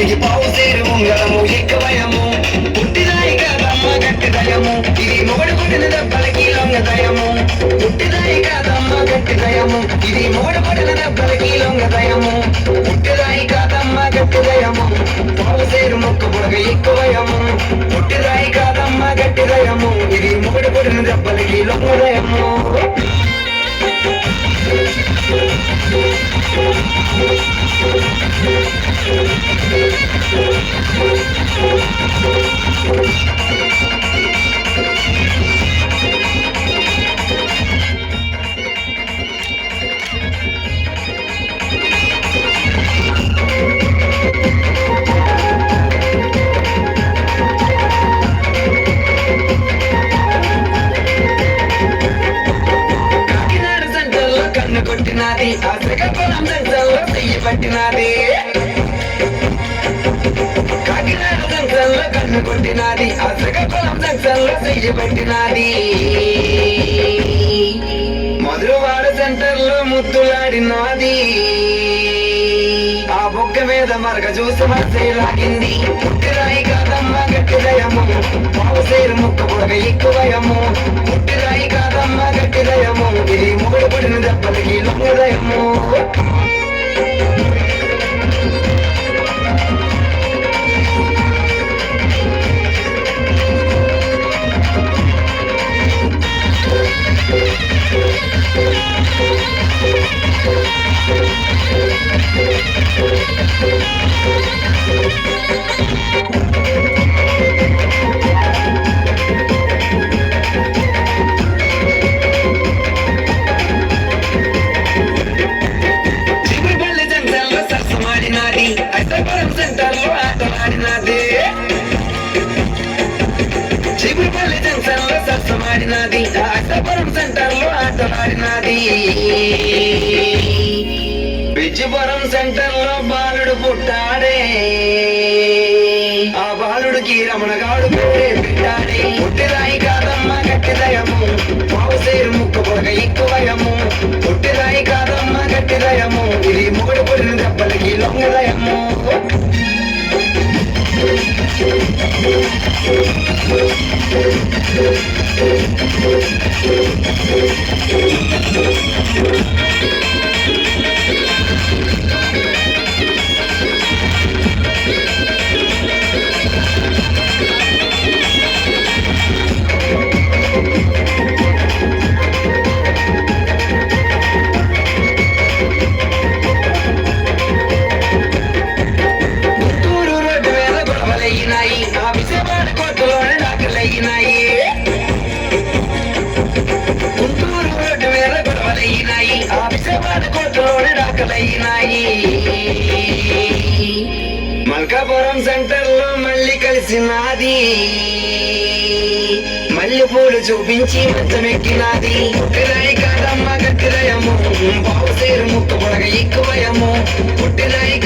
ఇది పావుసేరు ఉంగరము ఎక్కువయము పుట్టిదాయి కాదమ్మ గట్టి దయము ఇది మొగడు కొట్టిన దెబ్బలకి లొంగ దయము పుట్టిదాయి కాదమ్మ గట్టి దయము ఇది మొగడు కొట్టిన దెబ్బలకి లొంగ దయము పుట్టిదాయి కాదమ్మ గట్టి దయము పావుసేరు మొక్క బుడగ ఎక్కువయము పుట్టిదాయి కాదమ్మ గట్టి దయము ఇది మొగడు కొట్టిన దెబ్బలకి లొంగ దయము కన్ను కొట్టినది ఆ శ్రీకాకుళం సంచంలో చెయ్యి పట్టినది కాకినాడ సంచంలో కన్ను కొట్టినది ఆ శ్రీకాకుళం సంచంలో చెయ్యి పట్టినది మధురవాడ సెంటర్ లో ముద్దులాడినది ఆ బొక్క మీద మరక చూసి మనసే లాగింది పుట్టిరాయి కాదమ్మ గట్టి దయము పావుసేరు ముక్క బుడగ ఎక్కువయము పుట్టిరాయి కాదమ్మ గట్టి దయము ఇది మొగడు పడిన దెబ్బలకి లొంగ దయము సెంటర్లో ఆటలాడినది చిగురుపల్లి జంక్షన్లో సరసమాడినది అష్టపురం సెంటర్లో ఆటలాడినది విజయపురం సెంటర్లో బాలుడు పుట్టాడే ఆ బాలుడికి రమణగాడు పేరే పెట్టాడే పుట్టిరాయి కాదమ్మ గట్టి దయము పావుసేరు ముక్క బుడగ ఎక్కువయము పుట్టిరాయి కాదమ్మ గట్టి దయము ఇది మొగడు పడిన దెబ్బలకి లొంగ దయము గుంటూరు రోడ్డు మీద గొడవలయ్యినాయి ఆఫీసాబాద్ కోర్టులోనే దాఖలయ్యినాయి మల్కాపురం సెంటర్ లో మళ్ళీ కలిసినది మల్లె పూలు చూపించి మంచమెక్కినది పుట్టిరాయి కాదమ్మ గట్టి దయము పావుసేరు ముక్క బుడగ ఎక్కువయము పుట్టిరాయి